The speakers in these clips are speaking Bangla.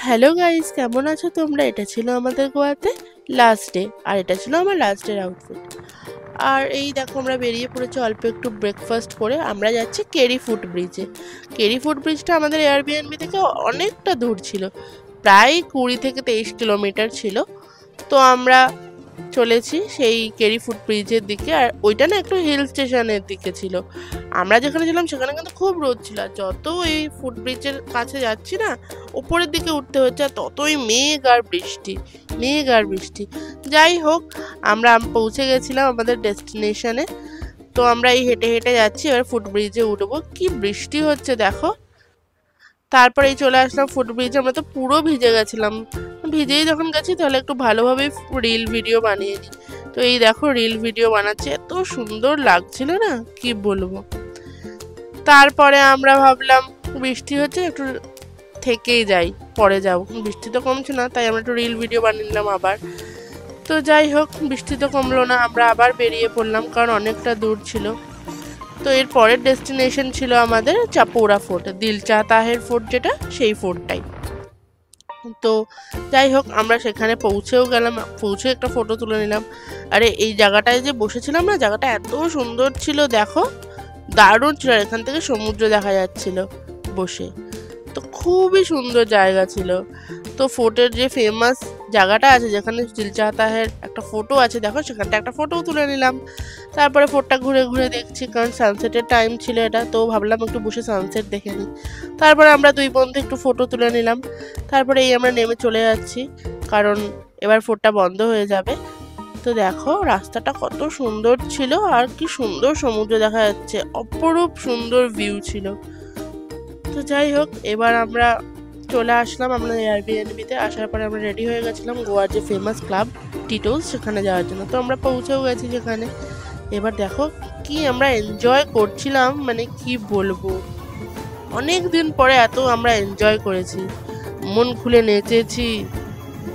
হ্যালো গাইস, কেমন আছো তোমরা? এটা ছিল আমাদের গোয়াতে লাস্ট ডে, আর এটা ছিল আমার লাস্ট ডের আউটফিট। আর এই দেখো আমরা বেরিয়ে পড়েছি অল্প একটু ব্রেকফাস্ট করে। আমরা যাচ্ছি কেরি ফুট ব্রিজে। কেরি ফুট ব্রিজটা আমাদের এয়ারবিএনবি থেকে অনেকটা দূর ছিল, প্রায় 20 থেকে 23 কিলোমিটার ছিল। তো আমরা চলেছি সেই কেরি ফুট ব্রিজের দিকে, আর ওইটা না একটু হিল স্টেশনের দিকে ছিল। আমরা যেখানে ছিলাম সেখানে কিন্তু খুব রোদ ছিল, আর যত এই ফুট ব্রিজের কাছে যাচ্ছি না, উপরের দিকে উঠতে হচ্ছে, আর ততই মেঘ আর বৃষ্টি, মেঘ আর বৃষ্টি। যাই হোক, আমরা পৌঁছে গেছিলাম আমাদের ডেস্টিনেশনে। তো আমরা এই হেঁটে হেঁটে যাচ্ছি, এবার ফুট ব্রিজে উঠবো। কি বৃষ্টি হচ্ছে দেখো। তারপরে এই চলে আসলাম ফুট ব্রিজে। আমরা তো পুরো ভিজে গেছিলাম, ভিজেই যখন গেছি তাহলে একটু ভালোভাবে রিল ভিডিও বানিয়ে নিই। তো এই দেখো রিল ভিডিও বানাচ্ছে, এত সুন্দর লাগছিল না কি বলবো। তারপরে আমরা ভাবলাম বৃষ্টি হচ্ছে, একটু থেকেই যাই, পরে যাবো। বৃষ্টি তো কমছে না, তাই আমরা একটু রিল ভিডিও বানিয়ে নিলাম আবার। তো যাই হোক, বৃষ্টি তো কমলো না, আমরা আবার বেরিয়ে পড়লাম, কারণ অনেকটা দূর ছিল। তো এর পরের ডেস্টিনেশন ছিল আমাদের চাপৌরা ফোর্ট, দিল চাহতা হ্যায় ফোর্ট, যেটা সেই ফোর্টটাই। তো যাই হোক, আমরা সেখানে পৌঁছেও গেলাম, পৌঁছে একটা ফটো তুলে নিলাম। আরে এই জায়গাটায় যে বসেছিলাম না, জায়গাটা এত সুন্দর ছিল দেখো, দারুণ ছিল। এখান থেকে সমুদ্র দেখা যাচ্ছিল বসে, তো খুবই সুন্দর জায়গা ছিল। তো ফোর্টের যে ফেমাস জায়গাটা আছে, যেখানে দিল চাহতা হ্যায় একটা ফটো আছে, দেখো সেখানটা একটা ফটোও তুলে নিলাম। তারপরে ফোর্টটা ঘুরে ঘুরে দেখছি, কারণ সানসেটের টাইম ছিল এটা, তো ভাবলাম একটু বসে সানসেট দেখে নিই। তারপরে আমরা দুই বন্ধু একটু ফটো তুলে নিলাম। তারপরে এই আমরা নেমে চলে যাচ্ছি, কারণ এবার ফোর্টটা বন্ধ হয়ে যাবে। তো দেখো রাস্তাটা কত সুন্দর ছিল, আর কি সুন্দর সমুদ্র দেখা যাচ্ছে, অপরূপ সুন্দর ভিউ ছিল। তো যাই হোক, এবার আমরা চলে আসলাম আমরা এয়ারবিএনবিতে। আসার পরে আমরা রেডি হয়ে গেছিলাম গোয়ার যে ফেমাস ক্লাব টিটোস, সেখানে যাওয়ার জন্য। তো আমরা পৌঁছেও গেছি সেখানে। এবার দেখো কি আমরা এনজয় করছিলাম, মানে কি বলবো, অনেক দিন পরে এত আমরা এনজয় করেছি, মন খুলে নেচেছি,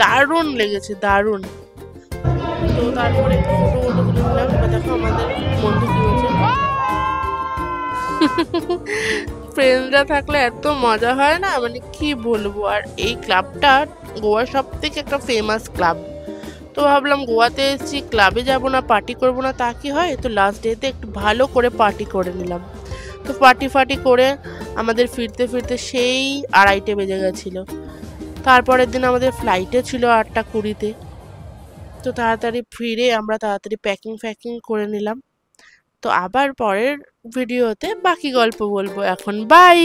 দারুণ লেগেছে, দারুণ। তো তারপরে একটু ফটো ফটো তুলে নিলাম। এবার দেখো আমাদের বন্ধু কি হয়েছে, ফ্রেন্ডরা থাকলে এত মজা হয় না, মানে কি বলবো। আর এই ক্লাবটা গোয়ার সব থেকে একটা ফেমাস ক্লাব। তো ভাবলাম গোয়াতে এসেছি, ক্লাবে যাব না, পার্টি করব না, তা কি হয়। তো লাস্ট ডেতে একটু ভালো করে পার্টি করে নিলাম। তো পার্টি ফার্টি করে আমাদের ফিরতে ফিরতে সেই 2:30 বেজে গেছিলো। তারপরের দিন আমাদের ফ্লাইটে ছিল 8:20-তে। তো তাড়াতাড়ি ফিরে আমরা তাড়াতাড়ি প্যাকিং ফ্যাকিং করে নিলাম। তো আবার পরের ভিডিওতে বাকি গল্প বলবো। এখন বাই।